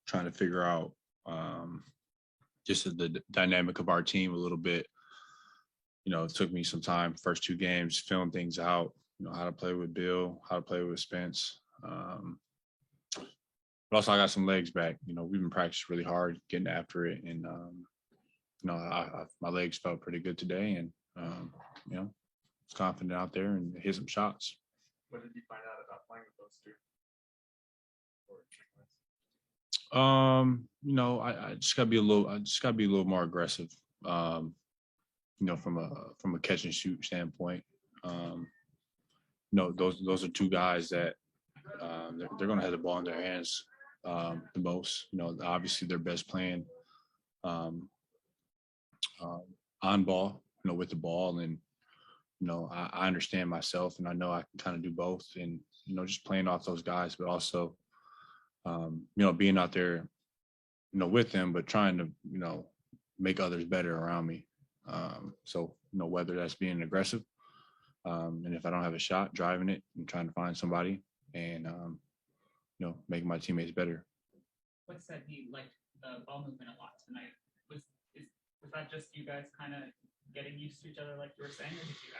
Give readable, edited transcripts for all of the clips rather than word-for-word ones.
trying to figure out just the dynamic of our team a little bit. It took me some time, first 2 games, filling things out, how to play with Bill, how to play with Spence. But also I got some legs back. We've been practicing really hard, getting after it. And, my legs felt pretty good today. And, was confident out there and hit some shots. What did you find out about playing with those 2? I just gotta be a little more aggressive. From a catch and shoot standpoint. Those are 2 guys that they're going to have the ball in their hands the most. Obviously their best playing on ball, with the ball, and I understand myself, and I know I can kind of do both, and just playing off those guys, but also being out there, with them, but trying to make others better around me. So whether that's being aggressive, and if I don't have a shot, driving it and trying to find somebody, and making my teammates better. What said he liked the ball movement a lot tonight? Was that just you guys kind of getting used to each other, like you were saying, or did you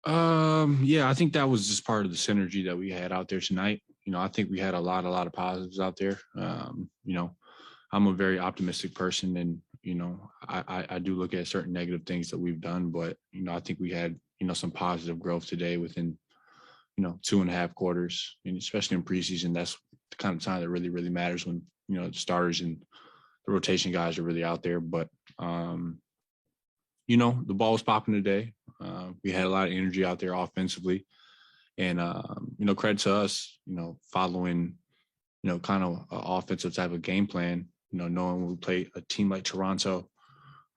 actually? Yeah, I think that was just part of the synergy that we had out there tonight. I think we had a lot of positives out there. I'm a very optimistic person, and I do look at certain negative things that we've done, but I think we had some positive growth today within 2.5 quarters, and especially in preseason. That's the kind of time that really matters, when the starters and the rotation guys are really out there. But the ball was popping today. We had a lot of energy out there offensively, and credit to us, following kind of an offensive type of game plan. Knowing we play a team like Toronto,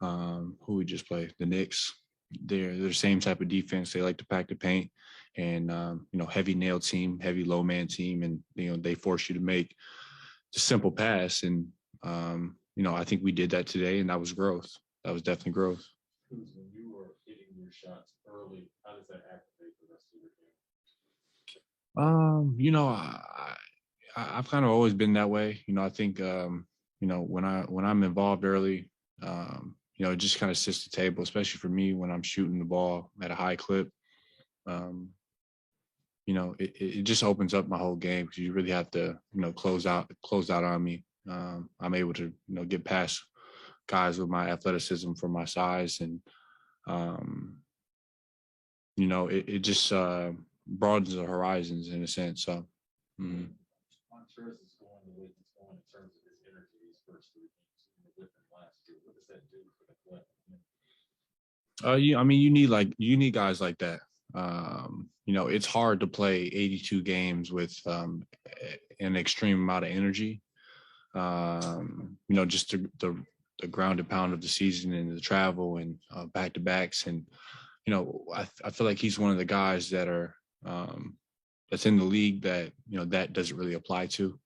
who we just played, the Knicks, they're the same type of defense. They like to pack the paint, and heavy nail team, heavy low man team, and they force you to make the simple pass. And I think we did that today, and that was growth. That was definitely growth. When you were hitting your shots early, how does that activate the rest of your game? I've kind of always been that way. I think when I'm involved early, it just kind of sets the table, especially for me when I'm shooting the ball at a high clip. It just opens up my whole game, because you really have to, close out on me. I'm able to, get past guys with my athleticism for my size, and it just broadens the horizons in a sense. So. Mm-hmm. I'm sure this is going the way it's going in terms of his energy, his first 3 games with him last year. What does that do for the club? You need guys like that. It's hard to play 82 games with an extreme amount of energy. Just the ground and pound of the season, and the travel, and back-to-backs, and I feel like he's one of the guys that are that's in the league that that doesn't really apply to.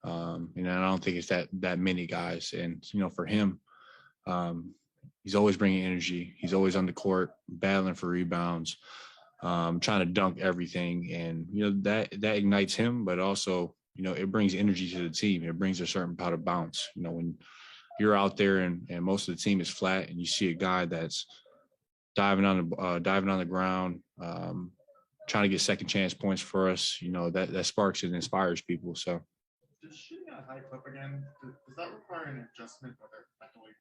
I don't think it's that many guys, and for him, he's always bringing energy. He's always on the court, battling for rebounds, trying to dunk everything, and that ignites him. But also, it brings energy to the team. It brings a certain pot of bounce. When you're out there and most of the team is flat, and you see a guy that's diving on the ground, trying to get second chance points for us, that sparks and inspires people. So. Just shooting at a high clip again, does that require an adjustment, whether mentally?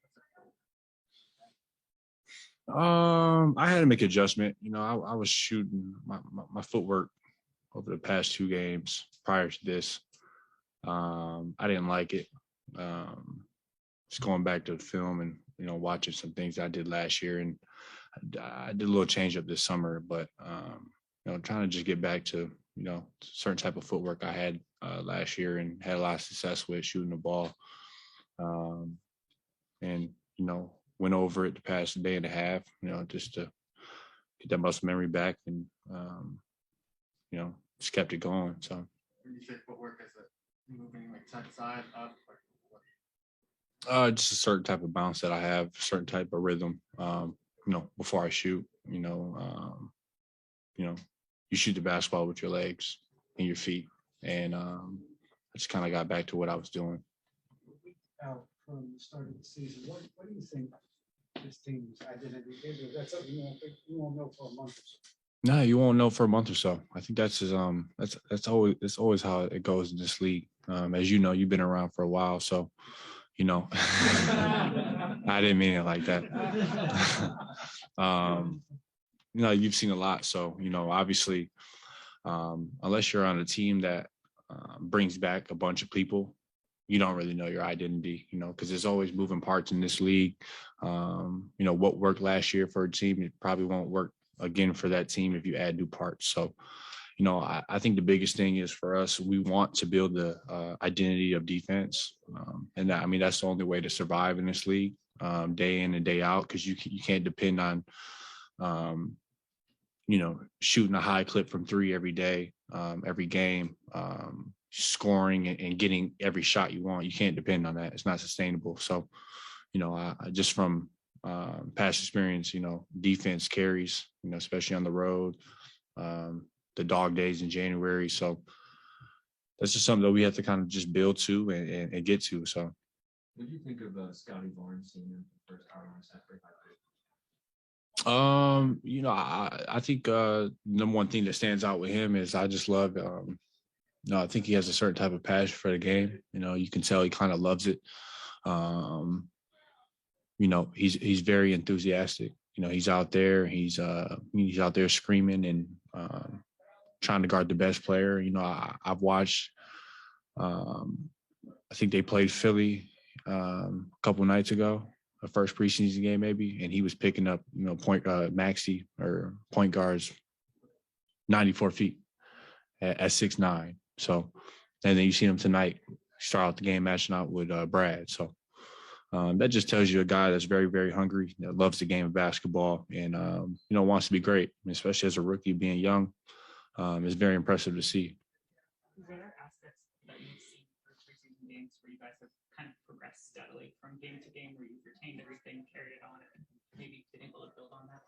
I had to make an adjustment. I was shooting my footwork over the past 2 games prior to this. I didn't like it. Just going back to the film and watching some things I did last year, and I did a little change up this summer, but trying to just get back to certain type of footwork I had last year, and had a lot of success with shooting the ball, and went over it the past day and a half, just to get that muscle memory back, and just kept it going. So. When you say footwork, is it moving like side to side, up? Just a certain type of bounce that I have, a certain type of rhythm. Before I shoot, you shoot the basketball with your legs and your feet, and just kind of got back to what I was doing. Out from the start of the season, what do you think this team's identity is? Or that's something you won't know for a month or so? No, you won't know for a month or so. I think that's always how it goes in this league. As you know, you've been around for a while, so you know. I didn't mean it like that. You've seen a lot, so obviously, unless you're on a team that brings back a bunch of people, you don't really know your identity, because there's always moving parts in this league. What worked last year for a team, it probably won't work again for that team if you add new parts. So, I think the biggest thing is for us, we want to build the identity of defense. And that's the only way to survive in this league, day in and day out, because you can't depend on, shooting a high clip from three every day, every game, scoring and getting every shot you want. You can't depend on that. It's not sustainable. So, just from past experience, defense carries, especially on the road, the dog days in January. So that's just something that we have to kind of just build to and get to. So. What do you think of Scotty Barnes seeing the first hour on Saturday? I think number one thing that stands out with him is I just love. I think he has a certain type of passion for the game. You can tell he kind of loves it. He's very enthusiastic. He's out there. He's out there screaming and trying to guard the best player. I've watched. I think they played Philly a couple nights ago, the first preseason game maybe, and he was picking up maxi or point guards 94 feet at 6'9". So, and then you see him tonight start out the game matching out with Brad. So that just tells you a guy that's very, very hungry, that loves the game of basketball, and wants to be great, especially as a rookie being young. It's very impressive to see. Is there aspects that you've seen for preseason games where you guys have kind of progressed steadily from game to game, where you've retained everything, carried it on, and maybe been able to build on that?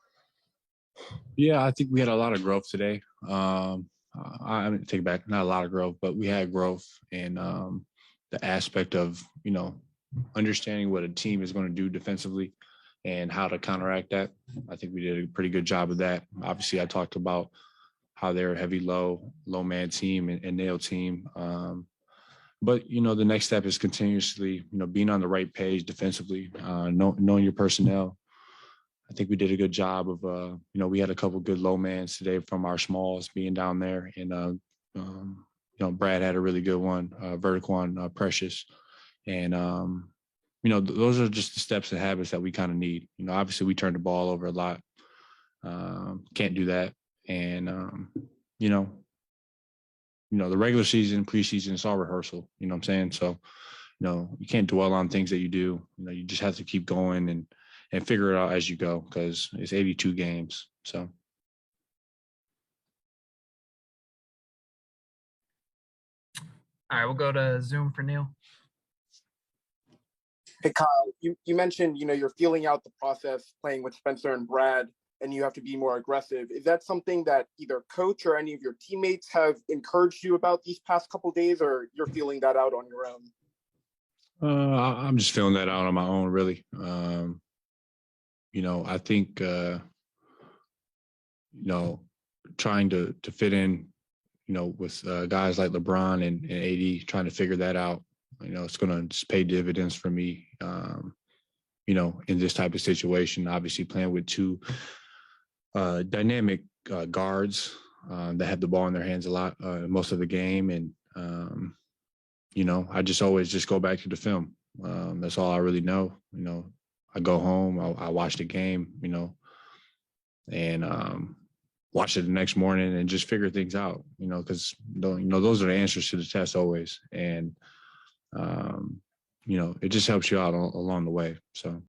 Yeah, I think we had a lot of growth today. I take it back, not a lot of growth, but we had growth in the aspect of, understanding what a team is going to do defensively and how to counteract that. I think we did a pretty good job of that. Obviously, I talked about how they're a heavy low man team and nail team. But, the next step is continuously, being on the right page defensively, knowing your personnel. I think we did a good job of, we had a couple good low mans today from our smalls being down there. And, Brad had a really good one, vertical on Precious. And, those are just the steps and habits that we kind of need. Obviously we turned the ball over a lot. Can't do that. And, the regular season, preseason, it's all rehearsal. You know what I'm saying? So, you can't dwell on things that you do. You just have to keep going and figure it out as you go, because it's 82 games. So. All right, we'll go to Zoom for Neil. Hey, Kyle, you mentioned, you're feeling out the process playing with Spencer and Brad, and you have to be more aggressive. Is that something that either coach or any of your teammates have encouraged you about these past couple of days, or you're feeling that out on your own? I'm just feeling that out on my own, really. I think, trying to fit in, with guys like LeBron and AD, trying to figure that out, it's going to just pay dividends for me, in this type of situation. Obviously playing with two dynamic guards that have the ball in their hands a lot most of the game. And, I just always just go back to the film. That's all I really know. I go home, I watch the game, and watch it the next morning and just figure things out, because, those are the answers to the test always. And, it just helps you out along the way. So.